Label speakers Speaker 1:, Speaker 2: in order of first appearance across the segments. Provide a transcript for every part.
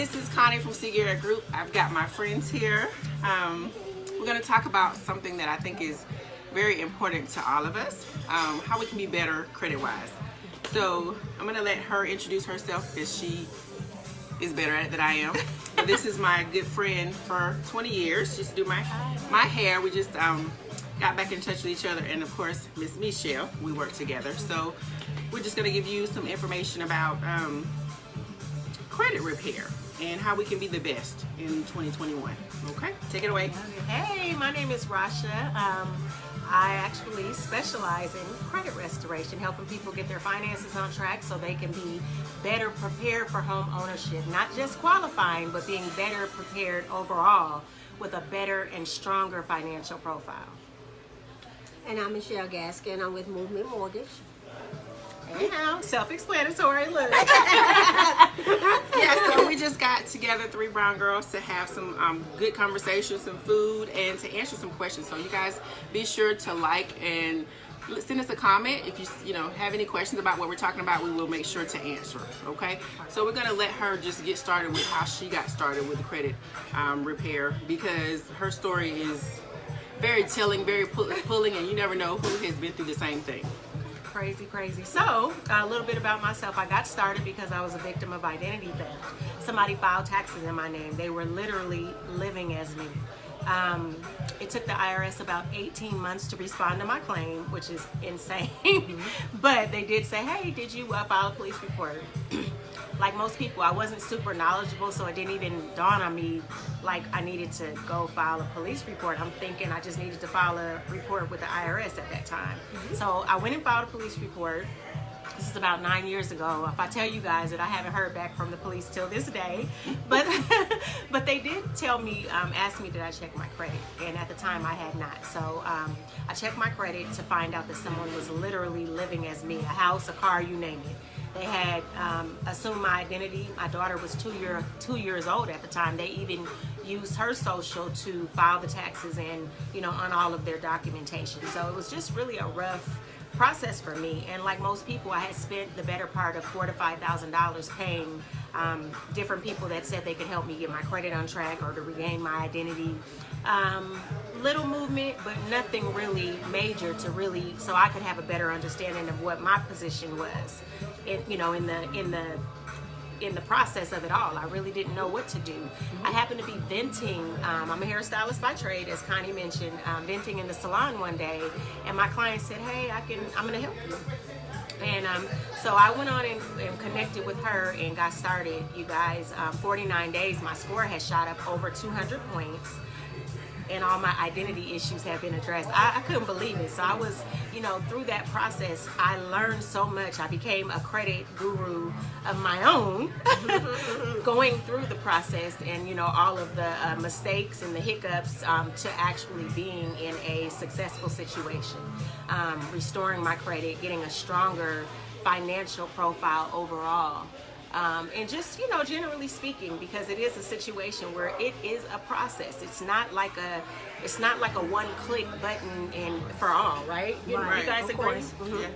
Speaker 1: this is Connie from Garrett Group. I've got my friends here. We're going to talk about something that I think is very important to all of us, how we can be better credit-wise. So I'm going to let her introduce herself because she is better at it than I am. This is my good friend for 20 years. She used to do my hair. We just got back in touch with each other, and of course, Miss Michelle, we work together. So we're just going to give you some information about credit repair and how we can be the best in 2021. Okay, take it away.
Speaker 2: Hey, my name is Rasha. I actually specialize in credit restoration, helping people get their finances on track so they can be better prepared for home ownership. Not just qualifying, but being better prepared overall with a better and stronger financial profile.
Speaker 3: And I'm Michelle Gaskin. I'm with Movement Mortgage.
Speaker 2: Anyhow, self-explanatory, look.
Speaker 1: Yeah, so we just got together, 3 brown girls, to have some good conversations, some food, and to answer some questions. So you guys be sure to like and send us a comment. If you have any questions about what we're talking about, we will make sure to answer, okay? So we're going to let her just get started with how she got started with the credit repair, because her story is very telling, very pulling, and you never know who has been through the same thing.
Speaker 2: Crazy. So, a little bit about myself. I got started because I was a victim of identity theft. Somebody filed taxes in my name. They were literally living as me. It took the IRS about 18 months to respond to my claim, which is insane. But they did say, hey, did you file a police report? Like most people, I wasn't super knowledgeable, so it didn't even dawn on me like I needed to go file a police report. I'm thinking I just needed to file a report with the IRS at that time. So I went and filed a police report. This is about 9 years ago. If I tell you guys that I haven't heard back from the police till this day, but they did tell me, ask me did I check my credit, and at the time I had not. So I checked my credit to find out that someone was literally living as me, a house, a car, you name it. They had assumed my identity. My daughter was 2 years old at the time. They even used her social to file the taxes and on all of their documentation. So it was just really a rough process for me. And like most people, I had spent the better part of $4,000 to $5,000 paying different people that said they could help me get my credit on track or to regain my identity. Little movement, but nothing really major to really, so I could have a better understanding of what my position was, in the process of it all. I really didn't know what to do. I happened to be venting. I'm a hairstylist by trade, as Connie mentioned, venting in the salon one day, and my client said, hey, I'm gonna help you. And so I went on and connected with her and got started. You guys, 49 days, my score has shot up over 200 points. And all my identity issues have been addressed. I couldn't believe it. So I was, through that process, I learned so much. I became a credit guru of my own, going through the process and, all of the mistakes and the hiccups to actually being in a successful situation, restoring my credit, getting a stronger financial profile overall. And just, generally speaking, because it is a situation where it is a process. It's not like a one-click button and for all, right? You guys agree?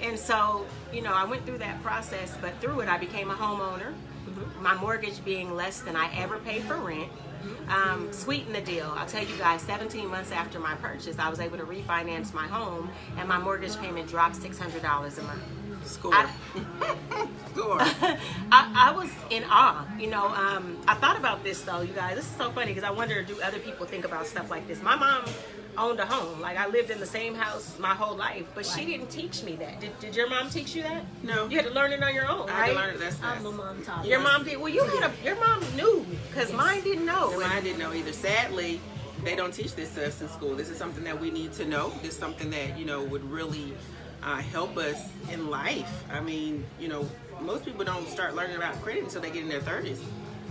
Speaker 2: And so, I went through that process, but through it, I became a homeowner. My mortgage being less than I ever paid for rent. Sweeten the deal. I'll tell you guys, 17 months after my purchase, I was able to refinance my home, and my mortgage payment dropped $600 a month.
Speaker 1: Score. Score.
Speaker 2: I was in awe. I thought about this though, you guys. This is so funny because I wonder, do other people think about stuff like this? My mom owned a home. Like, I lived in the same house my whole life, but she didn't teach me that. Did your mom teach you that?
Speaker 1: No.
Speaker 2: You had to learn it on your own, right?
Speaker 1: I had to learn it. That's
Speaker 3: My mom taught me.
Speaker 2: Your mom did. Well, your mom knew, because mine didn't know.
Speaker 1: And mine didn't know either. Sadly, they don't teach this to us in school. This is something that we need to know. This is something that would really help us in life. I mean, most people don't start learning about credit until they get in their 30s.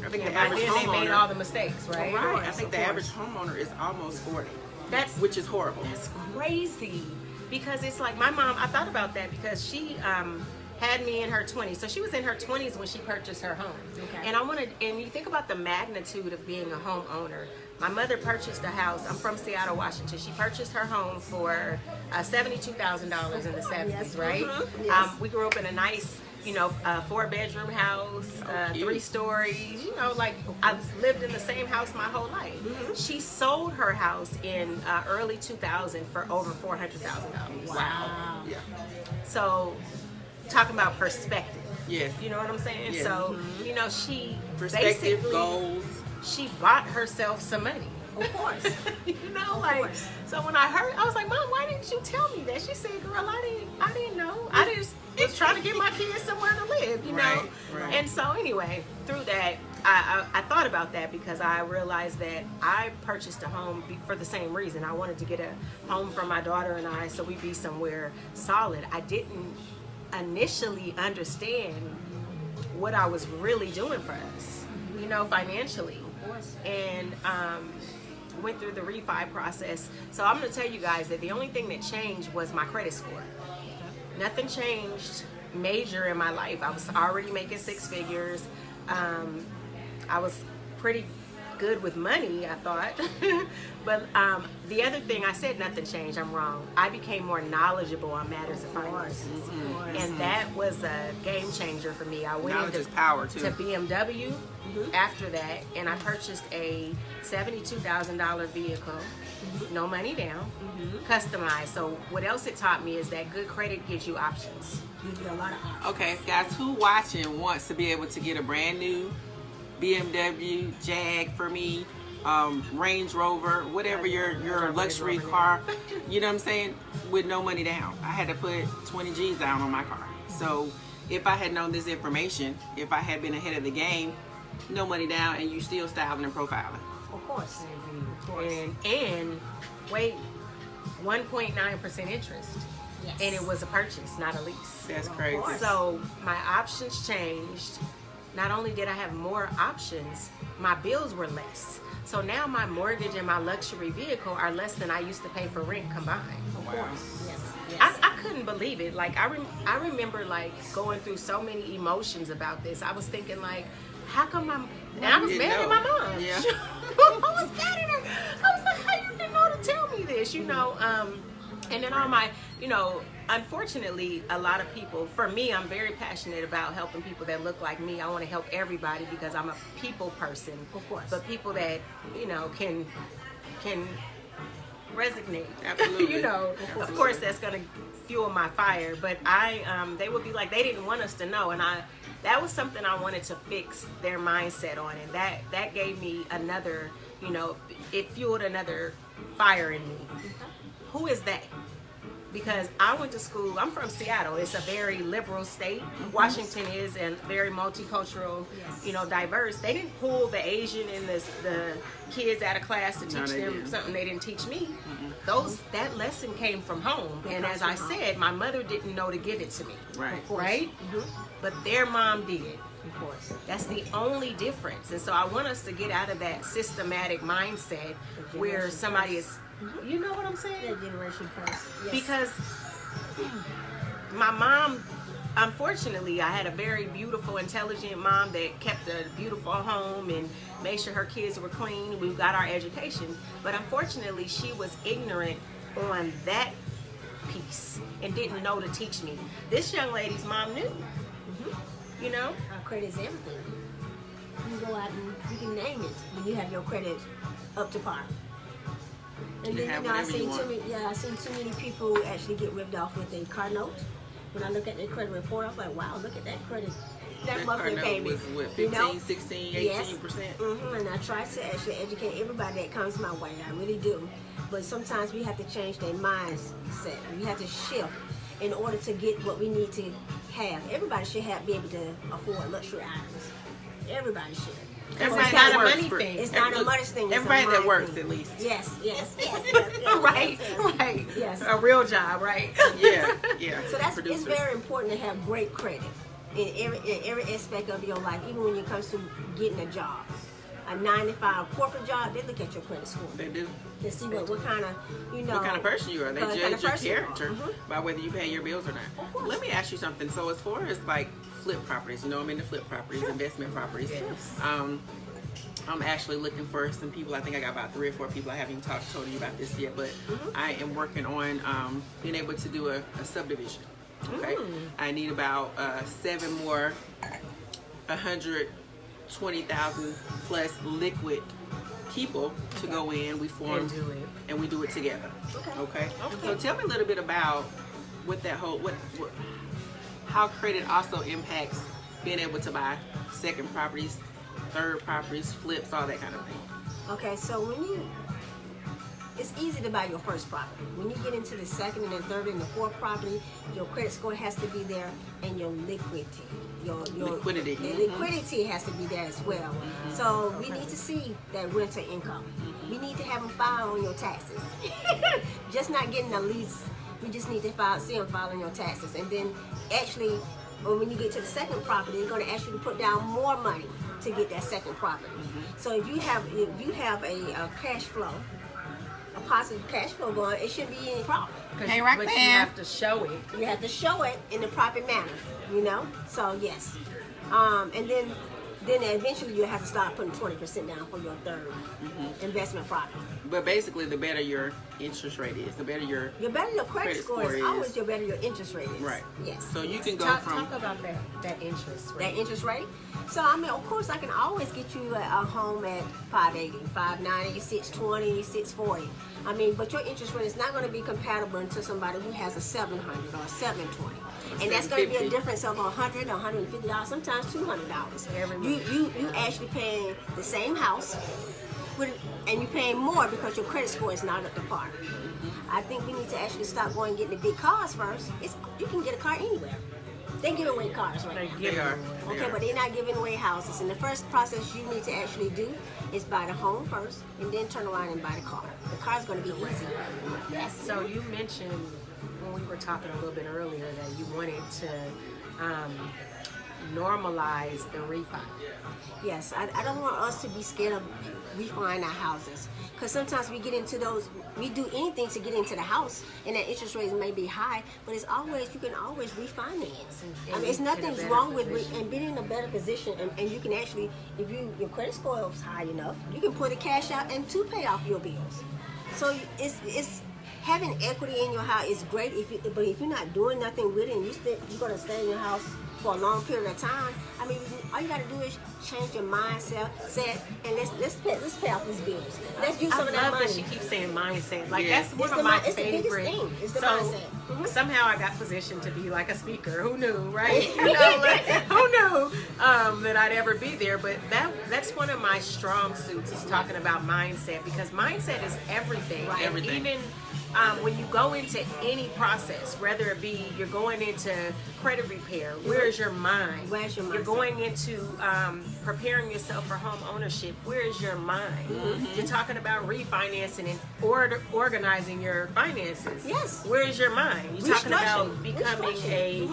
Speaker 1: I think the average homeowner,
Speaker 2: they made all the mistakes, right?
Speaker 1: Right. I think the average homeowner is almost 40. Which is horrible.
Speaker 2: That's crazy, because it's like my mom. I thought about that because she had me in her 20s. So she was in her 20s when she purchased her home. Okay. And you think about the magnitude of being a homeowner. My mother purchased a house. I'm from Seattle, Washington. She purchased her home for $72,000 in the 70s, right?
Speaker 3: Yes.
Speaker 2: We grew up in a nice, you know, a 4-bedroom house,
Speaker 1: cute.
Speaker 2: 3 stories, you know, like I've lived in the same house my whole life. She sold her house in early 2000 for over $400,000.
Speaker 3: Wow.
Speaker 1: Yeah.
Speaker 2: So, talking about perspective.
Speaker 1: Yes.
Speaker 2: You know what I'm saying?
Speaker 1: Yes.
Speaker 2: So, you know, she
Speaker 1: Perspective,
Speaker 2: basically,
Speaker 1: goals.
Speaker 2: she bought herself some money.
Speaker 3: Of course.
Speaker 2: You know, like, so when I heard, I was like, Mom, why didn't you tell me that? She said, girl, I didn't know. I just was trying to get my kids somewhere to live, you know?
Speaker 1: Right.
Speaker 2: And so anyway, through that, I thought about that because I realized that I purchased a home for the same reason. I wanted to get a home for my daughter and I so we'd be somewhere solid. I didn't initially understand what I was really doing for us, you know, financially.
Speaker 3: Of course.
Speaker 2: And went through the refi process. So I'm going to tell you guys that the only thing that changed was my credit score. Nothing changed major in my life. I was already making 6 figures. I was pretty good with money, I thought. But the other thing, I said nothing changed. I'm wrong. I became more knowledgeable on matters of finances. And that was a game changer for me. I went
Speaker 1: Knowledge
Speaker 2: into
Speaker 1: is power, too.
Speaker 2: to BMW after that, and I purchased a $72,000 vehicle, no money down, customized. So what else it taught me is that good credit gives you options.
Speaker 3: Gives you a lot of options.
Speaker 1: Okay, guys, who watching wants to be able to get a brand new BMW, Jag for me, Range Rover, whatever your luxury car, you know what I'm saying, with no money down? I had to put 20 G's down on my car. So if I had known this information, if I had been ahead of the game, no money down, and you still styling and profiling.
Speaker 3: Of course.
Speaker 2: And wait, 1.9% interest.
Speaker 3: Yes.
Speaker 2: And it was a purchase, not a lease.
Speaker 1: That's
Speaker 3: Of
Speaker 1: crazy.
Speaker 3: course.
Speaker 2: So my options changed. Not only did I have more options, my bills were less. So now my mortgage and my luxury vehicle are less than I used to pay for rent combined.
Speaker 3: Of
Speaker 1: Wow.
Speaker 3: course. Yes. Yes.
Speaker 2: I couldn't believe it. Like I remember like going through so many emotions about this. I was thinking like, how come I'm? And I was
Speaker 1: You
Speaker 2: mad
Speaker 1: know.
Speaker 2: at my mom.
Speaker 1: Yeah.
Speaker 2: I was mad at her. I was like, how you didn't know to tell me this? You know. And then all my, you know, unfortunately, a lot of people. For me, I'm very passionate about helping people that look like me. I want to help everybody because I'm a people person.
Speaker 3: Of course.
Speaker 2: But people that you know can resonate.
Speaker 1: Absolutely.
Speaker 2: You know, of
Speaker 1: Absolutely.
Speaker 2: course that's gonna fuel my fire. But they would be like, they didn't want us to know, and that was something I wanted to fix their mindset on, and that gave me another, you know, it fueled another fire in me. Who is they? Because I went to school, I'm from Seattle. It's a very liberal state. Washington is, and very multicultural,
Speaker 3: Yes.
Speaker 2: you know, diverse. They didn't pull the Asian and the kids out of class to
Speaker 1: No,
Speaker 2: teach
Speaker 1: they
Speaker 2: them
Speaker 1: didn't.
Speaker 2: something they didn't teach me. That lesson came from home.
Speaker 3: It
Speaker 2: And
Speaker 3: comes
Speaker 2: as I
Speaker 3: from home.
Speaker 2: said, my mother didn't know to give it to me.
Speaker 1: Right.
Speaker 3: course.
Speaker 2: Right? But their mom did.
Speaker 3: Of course.
Speaker 2: That's the only difference. And so I want us to get out of that systematic mindset where
Speaker 3: generation
Speaker 2: somebody
Speaker 3: curse.
Speaker 2: is, you know what I'm saying?
Speaker 3: That generation curse. Yes.
Speaker 2: Because my mom, unfortunately, I had a very beautiful, intelligent mom that kept a beautiful home and made sure her kids were clean. We got our education. But unfortunately, she was ignorant on that piece and didn't know to teach me. This young lady's mom knew. You know?
Speaker 3: Our credit is everything. You can go out and you can name it when you have your credit up to par. And
Speaker 1: You
Speaker 3: then
Speaker 1: have
Speaker 3: you know I
Speaker 1: whatever you
Speaker 3: seen
Speaker 1: want.
Speaker 3: I seen too many people actually get ripped off with a car note. When I look at their credit report, I was like, wow, look at that credit. That monthly
Speaker 1: car note
Speaker 3: payment.
Speaker 1: was what, 15,
Speaker 3: you know?
Speaker 1: 16,
Speaker 3: Yes.
Speaker 1: 18%?
Speaker 3: And I try to actually educate everybody that comes my way. I really do. But sometimes we have to change their mindset. We have to shift in order to get what we need to have. Everybody should be able to afford luxury items. Everybody should.
Speaker 1: Everybody
Speaker 2: It's
Speaker 1: that
Speaker 2: not a
Speaker 1: works
Speaker 2: money
Speaker 1: for-
Speaker 2: thing.
Speaker 3: It's not a
Speaker 1: look,
Speaker 3: money thing. It's a
Speaker 1: Everybody that
Speaker 3: mind
Speaker 1: works,
Speaker 3: thing.
Speaker 1: at least.
Speaker 3: Yes.
Speaker 2: Right,
Speaker 3: yes.
Speaker 2: right.
Speaker 3: Yes.
Speaker 2: A real job, right?
Speaker 1: Yeah, yeah.
Speaker 3: So it's
Speaker 1: Producers.
Speaker 3: very important to have great credit in every aspect of your life, even when it comes to getting a job. A 9-to-5 corporate job, they look at your credit score.
Speaker 1: They do.
Speaker 3: They see what kind of, you know.
Speaker 1: What kind of person you are. They
Speaker 3: what kind
Speaker 1: judge
Speaker 3: of
Speaker 1: your
Speaker 3: person you are.
Speaker 1: character
Speaker 3: Mhm.
Speaker 1: by whether you pay your bills or not.
Speaker 3: Of course.
Speaker 1: Let me ask you something. So as far as like flip properties, you know I'm into flip properties, investment properties.
Speaker 2: Yes.
Speaker 1: I'm actually looking for some people. I think I got about 3 or 4 people. I haven't even told you about this yet, but I am working on being able to do a subdivision. Okay, I need about 7 more 120,000 plus liquid people to go in. We form
Speaker 2: And do it.
Speaker 1: and we do it together.
Speaker 3: Okay.
Speaker 1: So tell me a little bit about what that whole how credit also impacts being able to buy second properties, third properties, flips, all that kind of thing.
Speaker 3: Okay, so it's easy to buy your first property. When you get into the second and the third and the fourth property, your credit score has to be there, and your liquidity. Your
Speaker 1: Liquidity.
Speaker 3: liquidity has to be there as well. So we need to see that rental income. We need to have them file on your taxes. Just not getting a lease. We just need to see them file on your taxes. And then actually, when you get to the second property, they're going to ask you to put down more money to get that second property. So if you have a cash flow, a positive cash flow going, it shouldn't be any problem.
Speaker 1: Hey, right
Speaker 2: But
Speaker 1: there.
Speaker 2: you have to show it.
Speaker 3: You have to show it in the proper manner, you know? So yes. And then eventually you have to start putting 20% down for your third investment property.
Speaker 1: But basically, the better your interest rate is, the better your
Speaker 3: The better your credit score is,
Speaker 1: is.
Speaker 3: always the better your interest rate is.
Speaker 1: Right.
Speaker 3: Yes.
Speaker 1: So you can go
Speaker 2: Talk
Speaker 1: from
Speaker 2: about that interest rate.
Speaker 3: That interest rate. So I mean, of course, I can always get you a home at 580, 590, 620, 640. I mean, but your interest rate is not going to be compatible to somebody who has a 700 or a 720, and that's going to be a
Speaker 1: 750.
Speaker 3: difference of $100, $150, sometimes $200.
Speaker 2: Every month.
Speaker 3: You actually paying the same house, and you're paying more because your credit score is not up to par. I think we need to actually stop going and getting the big cars first. You can get a car anywhere. They give away cars right now.
Speaker 1: They are.
Speaker 3: Okay, but they're not giving away houses. And the first process you need to actually do is buy the home first, and then turn around and buy the car. The car's going to be easy. Yes.
Speaker 2: So you mentioned when we were talking a little bit earlier that you wanted to normalize the refi.
Speaker 3: Yes, I don't want us to be scared of refining our houses, because sometimes we get into those, we do anything to get into the house, and that interest rate may be high, but you can always refinance. I mean, it's nothing's wrong with and being in a better position, and you can actually, if your credit score is high enough, you can put the cash out and to pay off your bills. So it's having equity in your house is great, but if you're not doing nothing with it, and you're going to stay in your house for a long period of time, I mean, all you got to do is change your mindset, and let's pay off these bills. Let's use some of that
Speaker 2: I love
Speaker 3: money.
Speaker 2: that she keeps saying mindset. Like,
Speaker 1: Yeah.
Speaker 2: that's one
Speaker 3: It's
Speaker 2: of
Speaker 3: the
Speaker 2: my
Speaker 3: it's the biggest
Speaker 2: favorite.
Speaker 3: thing. It's the
Speaker 2: So
Speaker 3: mindset.
Speaker 2: somehow I got positioned to be like a speaker. Who knew, right? You know, like, who knew that I'd ever be there? But that's one of my strong suits, is talking about mindset, because mindset is everything.
Speaker 3: Right.
Speaker 2: And
Speaker 1: Everything.
Speaker 2: even when you go into any process, whether it be you're going into credit repair, where's your mind?
Speaker 3: Where's your
Speaker 2: You're
Speaker 3: mindset?
Speaker 2: going into preparing yourself for home ownership. Where is your mind? You're talking about refinancing and organizing your finances.
Speaker 3: Yes.
Speaker 2: Where is your mind? You're talking about
Speaker 3: Restructuring.
Speaker 2: becoming a,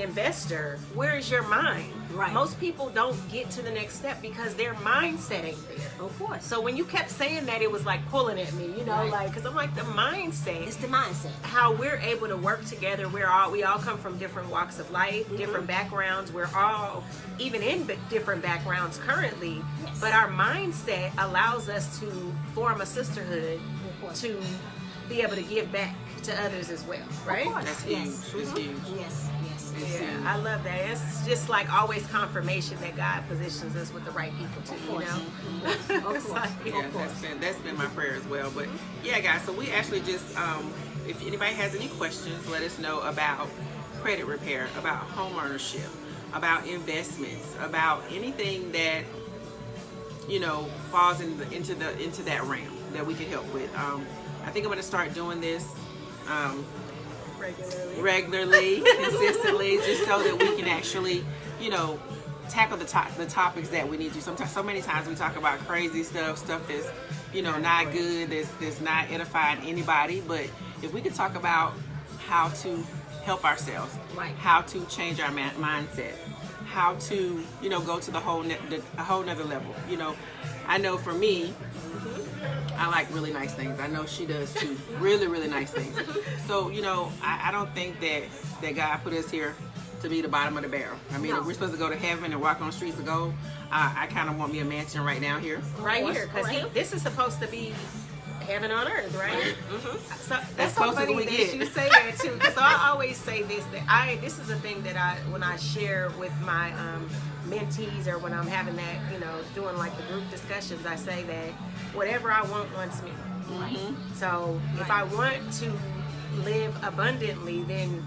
Speaker 1: investor.
Speaker 2: Where is your mind?
Speaker 3: Right.
Speaker 2: Most people don't get to the next step because their mindset ain't there.
Speaker 3: Of course.
Speaker 2: So when you kept saying that, it was like pulling at me,
Speaker 3: Right.
Speaker 2: like, because I'm like, the mindset,
Speaker 3: It's the mindset.
Speaker 2: how we're able to work together. We all come from different walks of life, different backgrounds. We're all even in different backgrounds currently,
Speaker 3: Yes.
Speaker 2: but our mindset allows us to form a sisterhood,
Speaker 3: Of course.
Speaker 2: to be able to give back to others as well, right?
Speaker 3: Of course.
Speaker 1: That's
Speaker 3: Yes.
Speaker 1: huge. It's huge.
Speaker 3: Yes.
Speaker 1: It's
Speaker 2: Yeah,
Speaker 1: huge.
Speaker 2: I love that. It's just like always confirmation that God positions us with the right people too, you know?
Speaker 3: Of
Speaker 2: It's
Speaker 3: course.
Speaker 2: like-
Speaker 1: Yeah, that's been my prayer as well. But yeah, guys, so we actually just if anybody has any questions, let us know about credit repair, about home ownership, about investments, about anything that falls into that realm that we can help with. I think I'm going to start doing this regularly, consistently, just so that we can actually, tackle the topics that we need to. Sometimes, so many times we talk about crazy stuff that's, not good, that's not edifying anybody. But if we could talk about how to help ourselves,
Speaker 3: Right.
Speaker 1: how to change our mindset, how to, go to a whole nother level. I know for me, I like really nice things. I know she does too. Really, really nice things. So, I don't think that God put us here to be the bottom of the barrel. I mean,
Speaker 3: No.
Speaker 1: if we're supposed to go to heaven and walk on streets of gold, I kind of want me a mansion right now here.
Speaker 2: Right
Speaker 3: course,
Speaker 2: here, because
Speaker 3: right.
Speaker 2: this is supposed to be heaven on earth, right? So that's so
Speaker 1: close as
Speaker 2: funny
Speaker 1: we
Speaker 2: that
Speaker 1: get.
Speaker 2: you say that too. So I always say this, that this is a thing that when I share with my mentees, or when I'm having that, doing like the group discussions, I say that whatever I want wants me. So if I want to live abundantly, then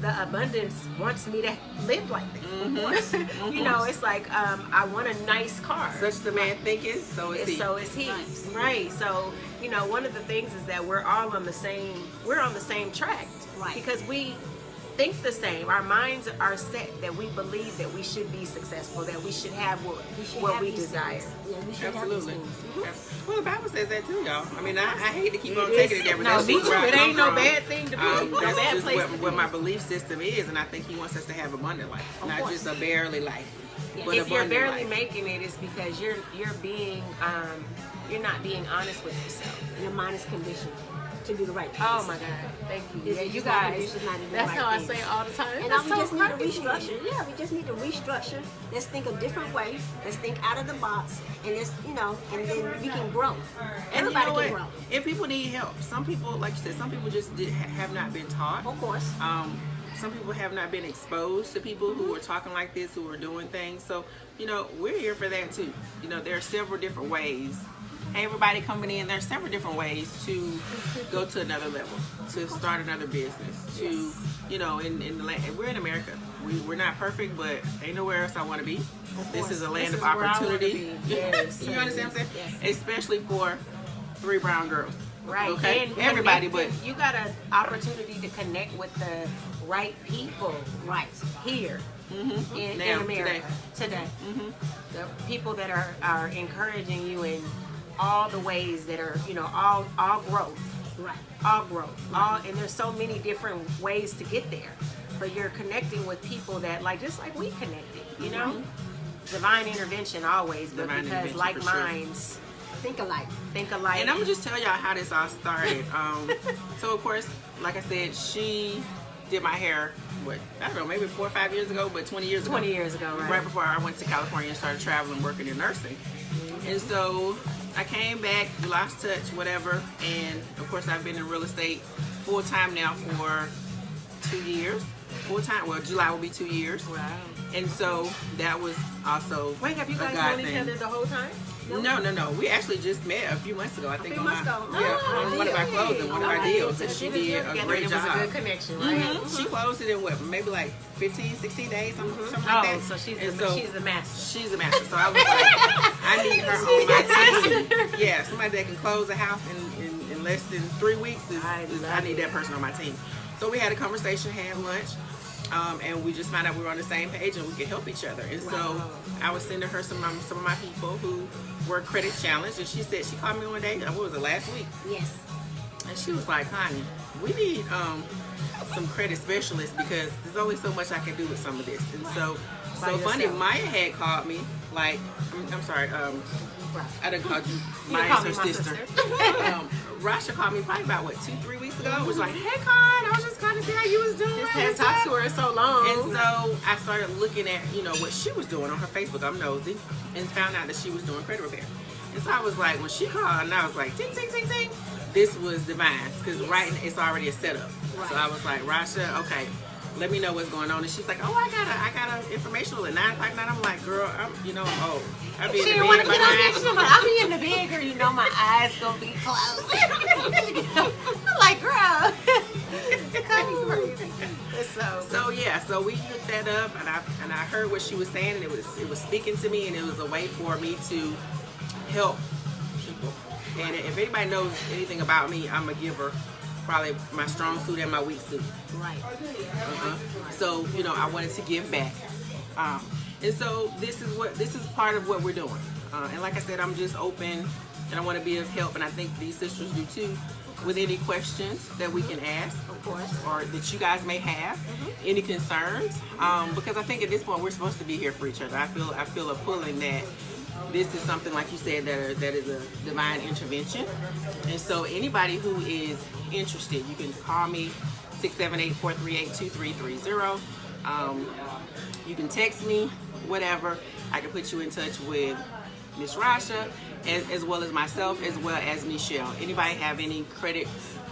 Speaker 2: the abundance wants me to live like that. It's like I want a nice car.
Speaker 1: Such the man thinketh, so is he.
Speaker 2: So is he. Right. So, one of the things is that we're on the same track.
Speaker 3: Right.
Speaker 2: Because we think the same. Our minds are set that we believe that we should be successful, that we should have what we desire.
Speaker 3: Things. Yeah, we should
Speaker 1: Absolutely.
Speaker 3: have these things.
Speaker 1: Well, the Bible says that too, y'all. I mean, I hate to keep on taking it there, but
Speaker 2: No,
Speaker 1: that's
Speaker 2: me
Speaker 1: just
Speaker 2: too.
Speaker 1: where I
Speaker 2: It
Speaker 1: come
Speaker 2: ain't no
Speaker 1: from.
Speaker 2: bad thing to be. No
Speaker 1: That's
Speaker 2: bad
Speaker 1: just
Speaker 2: place to
Speaker 1: what
Speaker 2: be.
Speaker 1: my belief system is, and I think He wants us to have abundant life, not
Speaker 3: course.
Speaker 1: just a barely life, but
Speaker 2: If you're
Speaker 1: abundant
Speaker 2: barely
Speaker 1: life.
Speaker 2: making it, it's because you're being you're not being honest with yourself.
Speaker 3: And your mind is conditioned to do the right thing.
Speaker 2: Oh my God! Thank you.
Speaker 3: This
Speaker 2: Yeah,
Speaker 3: is
Speaker 2: you
Speaker 3: just not-
Speaker 2: guys.
Speaker 3: this is not even
Speaker 2: That's
Speaker 3: right
Speaker 2: how I
Speaker 3: thing.
Speaker 2: say it all the time.
Speaker 3: And
Speaker 2: That's
Speaker 3: we
Speaker 2: so
Speaker 3: just need to
Speaker 2: crazy.
Speaker 3: restructure. Yeah, we just need to restructure. Let's think a different way. Let's think out of the box, and let's, and then we can grow.
Speaker 1: And you
Speaker 3: Everybody
Speaker 1: know what?
Speaker 3: can grow.
Speaker 1: If people need help, some people, like you said, some people just have not been taught.
Speaker 3: Of course.
Speaker 1: Some people have not been exposed to people who are talking like this, who are doing things. So, we're here for that too. There are several different ways. Hey, everybody coming in, there's several different ways to go to another level, to start another business, to, in the land. We're in America. We're not perfect, but ain't nowhere else I want to be. This is a land of
Speaker 2: This is where I wanna
Speaker 1: opportunity.
Speaker 2: be. Yes.
Speaker 1: You understand what I'm saying?
Speaker 3: Yes.
Speaker 1: Especially for 3 brown girls.
Speaker 2: Right.
Speaker 1: Okay.
Speaker 2: And
Speaker 1: Everybody, but
Speaker 2: connecting- you got an opportunity to connect with the right people
Speaker 3: Right.
Speaker 2: here in
Speaker 1: Now,
Speaker 2: America today. The people that are encouraging you in all the ways that are, all growth.
Speaker 3: Right.
Speaker 2: All growth. And there's so many different ways to get there. But you're connecting with people that just like we connected, Divine intervention always, but
Speaker 1: Divine
Speaker 2: because
Speaker 1: intervention,
Speaker 2: like
Speaker 1: for sure.
Speaker 2: minds
Speaker 3: Think alike.
Speaker 2: think alike.
Speaker 1: And I'm gonna just tell y'all how this all started. So of course, like I said, she did my hair, I don't know, maybe 4 or 5 years ago, but 20 years ago.
Speaker 2: 20 years ago, right?
Speaker 1: Right before I went to California and started traveling, working in nursing. And so I came back, lost touch, whatever. And of course, I've been in real estate full time now for 2 years. Full time. Well, July will be 2 years.
Speaker 2: Wow.
Speaker 1: And so that was also
Speaker 2: Wait, have you
Speaker 1: a
Speaker 2: guys
Speaker 1: God
Speaker 2: known each
Speaker 1: thing.
Speaker 2: other the whole time?
Speaker 1: No. We actually just met a few months ago. I think
Speaker 3: few
Speaker 1: on
Speaker 3: months ago.
Speaker 1: on one of our closing, one of our deals, and she did a great
Speaker 2: It
Speaker 1: job.
Speaker 2: was a good connection, right?
Speaker 1: She closed it in maybe like 15, 16 days, something like
Speaker 2: Oh,
Speaker 1: that.
Speaker 2: so she's
Speaker 1: And
Speaker 2: the master.
Speaker 1: She's the master. So I was like, I need her on my team. Yeah, somebody that can close a house in less than 3 weeks. I need that person on my team. So we had a conversation, had lunch. And we just found out we were on the same page and we could help each other. And so I was sending her some of my people who were credit challenged, and she said, she called me one day, what was it, last week?
Speaker 3: Yes.
Speaker 1: And she was like, Connie, we need some credit specialists because there's only so much I can do with some of this. And so funny, Maya had called me, like, I'm sorry, I done called you Maya's her sister. Rasha called me probably about 2-3 weeks ago. It was like, hey Con, I was just kind of see how you was doing.
Speaker 2: Just hadn't talked to her in so long.
Speaker 1: And so I started looking at, what she was doing on her Facebook. I'm nosy, and found out that she was doing credit repair. And so I was like, when she called, and I was like, ting, ting, ting, ting. This was divine, because it's already a setup.
Speaker 3: Right.
Speaker 1: So I was like, Rasha, okay, let me know what's going on. And she's like, oh, I got an informational at 9 o'clock. I'm like, girl, I'm old. I be in
Speaker 2: She
Speaker 1: the
Speaker 2: didn't want
Speaker 1: bed
Speaker 2: to
Speaker 1: by
Speaker 2: get on
Speaker 1: 9.
Speaker 2: that shit, but I'll be in the bed, girl. My eyes gonna be closed. I'm like, girl, Connie crazy.
Speaker 1: So we hooked that up, and I heard what she was saying, and it was speaking to me, and it was a way for me to help people. And if anybody knows anything about me, I'm a giver. Probably my strong suit and my weak suit.
Speaker 3: Right.
Speaker 1: So I wanted to give back, and so this is part of what we're doing. And like I said, I'm just open, and I want to be of help, and I think these sisters do too. With any questions that we can ask,
Speaker 3: Of course.
Speaker 1: or that you guys may have, any concerns, because I think at this point we're supposed to be here for each other. I feel a pulling that this is something, like you said, that is a divine intervention. And so anybody who is interested, you can call me 678-438-2330. You can text me, whatever. I can put you in touch with Miss Rasha, as well as myself, as well as Michelle. Anybody have any credit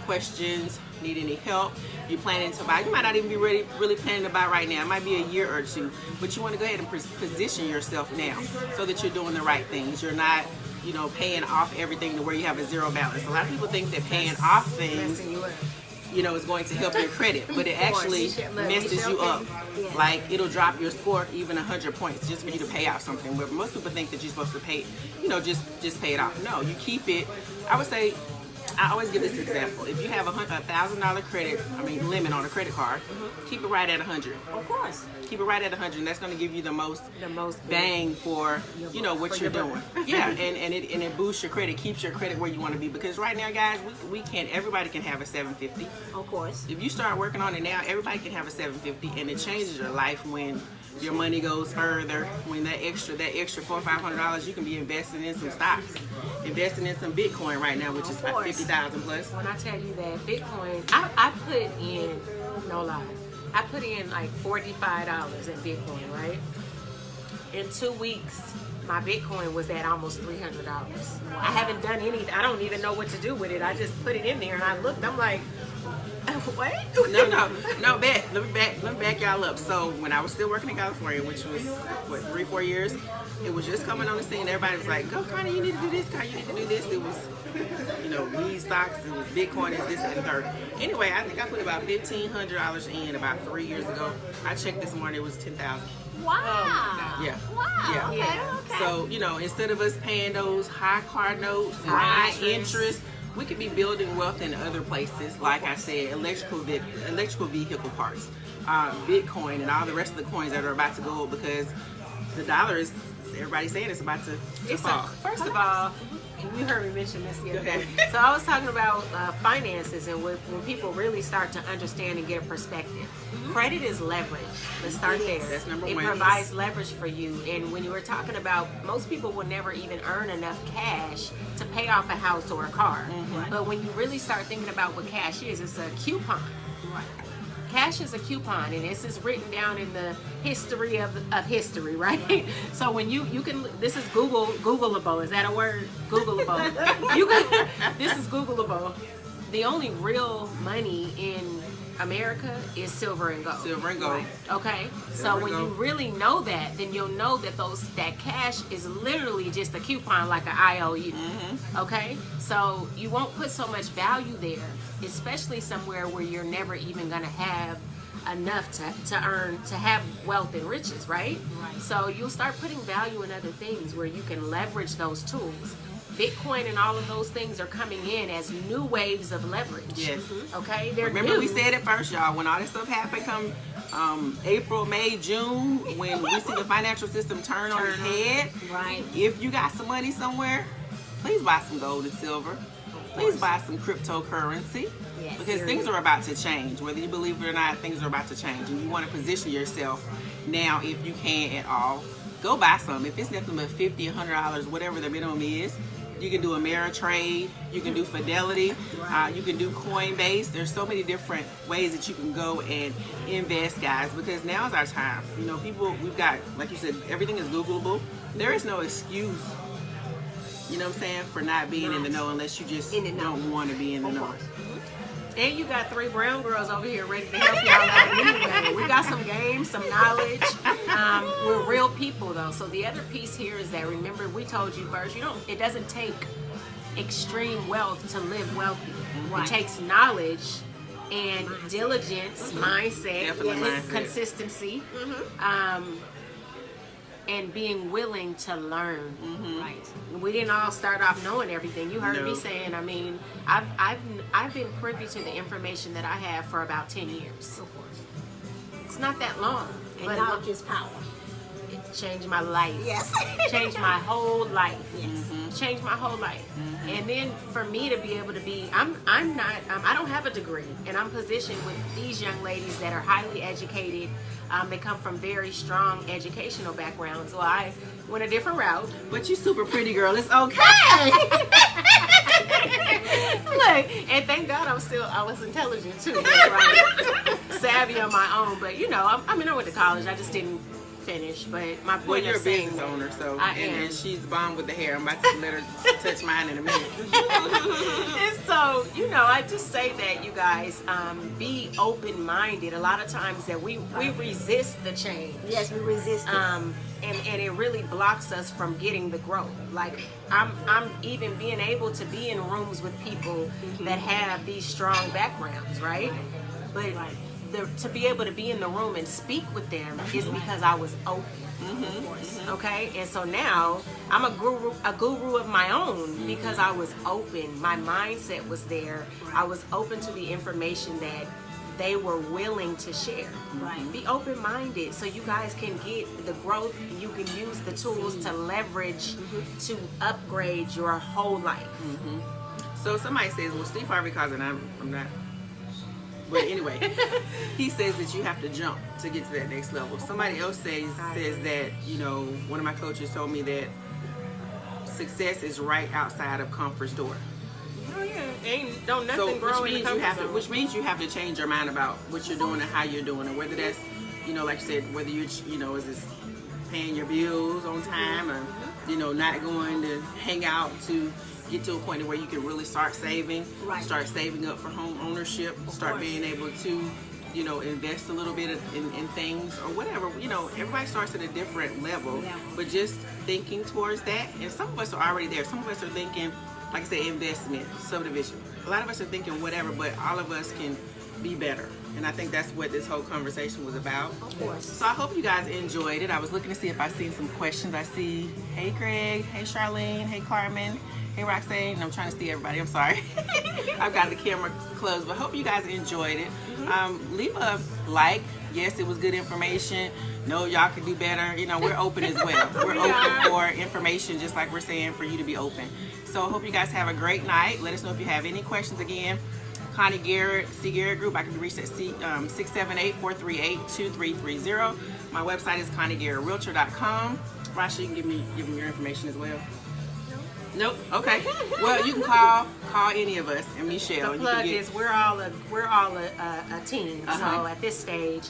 Speaker 1: questions, need any help, you're planning to buy, you might not even be really planning to buy right now, it might be a year or two, but you want to go ahead and position yourself now so that you're doing the right things. You're not, you know, paying off everything to where you have a zero balance. A lot of people think that paying off things, you know, is going to help your credit, but it actually messes you up. Like, it'll drop your score even 100 points just for you to pay off something. Where most people think that you're supposed to pay, you know, just pay it off. No, you keep it. I would say, I always give this example. If you have a $1,000 limit on a credit card, keep it right at 100.
Speaker 3: Of course.
Speaker 1: Keep it right at 100, and that's going to give you the most bang for, you know, what you're doing. Yeah, and it boosts your credit, keeps your credit where you want to be. Because right now, guys, we can't. Everybody can have a 750.
Speaker 3: Of course.
Speaker 1: If you start working on it now, everybody can have a 750, and it changes your life when your money goes further. When that extra $400 or $500, you can be investing in some stocks, investing in some Bitcoin right now, which is like 50,000 plus.
Speaker 2: When I tell you that Bitcoin, I put in, no lie, I put in like $45 in Bitcoin, right? In 2 weeks, my Bitcoin was at almost $300. I haven't done anything. I don't even know what to do with it. I just put it in there and I looked. I'm like, what?
Speaker 1: No, let me back y'all up. So when I was still working in California, which was what, 3-4 years, it was just coming on the scene. Everybody was like, "Go, Connie, you need to do this. Connie, you need to do this." It was, you know, weed stocks, it was Bitcoin, it's this and the third. Anyway, I think I put about $1,500 in about 3 years ago. I checked this morning; it was 10,000.
Speaker 3: Wow.
Speaker 1: Yeah.
Speaker 3: Wow.
Speaker 1: Yeah.
Speaker 3: Okay.
Speaker 1: So, you know, instead of us paying those high card notes and high interest, we could be building wealth in other places. Like I said, electrical vehicle parts, Bitcoin, and all the rest of the coins that are about to go up because the dollar is, everybody's saying it's about to fall.
Speaker 2: First of all, you heard me mention this the other day. So I was talking about finances and when people really start to understand and get a perspective. Credit is leverage. Let's start there.
Speaker 1: That's number one.
Speaker 2: It provides leverage for you. And when you were talking about, most people will never even earn enough cash to pay off a house or a car. But when you really start thinking about what cash is, it's a coupon.
Speaker 3: Right.
Speaker 2: Cash is a coupon, and this is written down in the history of history, right? So when you can, this is Googleable. Is that a word? Googleable. This is Googleable. The only real money in America is silver and gold.
Speaker 1: Silver and gold.
Speaker 2: Okay, so when you really know that, then you'll know that that cash is literally just a coupon, like an IOU. Okay, so you won't put so much value there, especially somewhere where you're never even gonna have enough to have wealth and riches, right? So you'll start putting value in other things where you can leverage those tools. Bitcoin and all of those things are coming in as new waves of leverage. Yes. Okay? They're
Speaker 1: Remember
Speaker 2: new.
Speaker 1: we said it first, y'all. When all this stuff happened, come April, May, June, when we see the financial system turn on its head,
Speaker 3: Right.
Speaker 1: if you got some money somewhere, please buy some gold and silver. Please buy some cryptocurrency.
Speaker 3: Yes.
Speaker 1: Because things are about to change. Whether you believe it or not, things are about to change. And you want to position yourself now, if you can at all. Go buy some. If it's nothing but $50, $100, whatever the minimum is, you can do Ameritrade, you can do Fidelity, you can do Coinbase. There's so many different ways that you can go and invest, guys, because now is our time. You know, we've got, like you said, everything is Googleable. There is no excuse, you know what I'm saying, for not being in the know unless you just don't want to be in the know.
Speaker 2: And you got 3 brown girls over here ready to help y'all out anyway. We got some games, some knowledge. We're real people though. So the other piece here is that, remember, we told you first, it doesn't take extreme wealth to live wealthy. It takes knowledge and diligence, mindset, consistency, and being willing to learn. Right. We didn't all start off knowing everything. You heard me saying, I mean, I've been privy to the information that I have for about 10 years.
Speaker 3: Of course.
Speaker 2: It's not that long.
Speaker 3: And
Speaker 2: but
Speaker 3: knowledge is power.
Speaker 2: It changed my life.
Speaker 3: Yes.
Speaker 2: Changed my whole life.
Speaker 3: Yes.
Speaker 2: Changed my whole life. And then for me to be able to be, I don't have a degree, and I'm positioned with these young ladies that are highly educated. They come from very strong educational backgrounds. So I went a different route.
Speaker 1: But you super pretty, girl. It's okay.
Speaker 2: Look, and thank God I was intelligent too, right? Savvy on my own. But I went to college. I just didn't finish, but my point
Speaker 1: Well, you're a
Speaker 2: of saying
Speaker 1: business owner, so
Speaker 2: I am.
Speaker 1: and she's bomb with the hair. I'm about to let her touch mine in a minute.
Speaker 2: And so, I just say that, you guys, be open-minded. A lot of times that we resist the change.
Speaker 3: Yes, we resist it.
Speaker 2: And it really blocks us from getting the growth. Like I'm even being able to be in rooms with people that have these strong backgrounds, right? But to be able to be in the room and speak with them is because I was open. Okay, and so now I'm a guru of my own because I was open. My mindset was there. I was open to the information that they were willing to share.
Speaker 3: Right.
Speaker 2: Be open-minded so you guys can get the growth. You can use the tools to leverage to upgrade your whole life.
Speaker 1: So somebody says, well, Steve Harvey calls it, I'm not. But anyway, he says that you have to jump to get to that next level. Somebody else says that, one of my coaches told me that success is right outside of comfort's door.
Speaker 2: Oh yeah, don't nothing grow in the comfort zone.
Speaker 1: Which means you have to change your mind about what you're doing and how you're doing it. Whether that's, like you said, whether you, is this paying your bills on time or, not going to hang out to get to a point where you can really start saving, start saving up for home ownership, start being able to, invest a little bit in things or whatever. Everybody starts at a different level, but just thinking towards that. And some of us are already there. Some of us are thinking, like I said, investment, subdivision. A lot of us are thinking whatever, but all of us can be better. And I think that's what this whole conversation was about.
Speaker 3: Of course.
Speaker 1: So I hope you guys enjoyed it. I was looking to see if I seen some questions. I see, hey Greg, hey Charlene, hey Carmen, hey Roxanne. And I'm trying to see everybody. I'm sorry. I've got the camera closed, but hope you guys enjoyed it. Leave a like. Yes, it was good information. No, y'all can do better. We're open as well. We're open for information, just like we're saying for you to be open. So I hope you guys have a great night. Let us know if you have any questions. Again, Connie Garrett, C. Garrett Group. I can be reached at 678-438-2330. My website is ConnieGarrettRealtor.com. Rasha, you can give them your information as well. Nope. Okay. Well, you can call any of us and Michelle.
Speaker 2: The plug is we're all a team. So at this stage,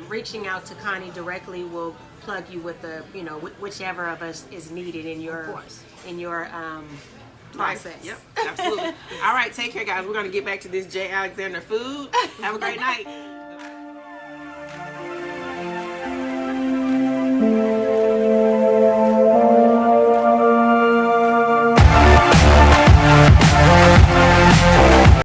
Speaker 2: reaching out to Connie directly will plug you with the whichever of us is needed in your process.
Speaker 1: Yep. Absolutely. All right. Take care, guys. We're gonna get back to this J. Alexander food. Have a great night.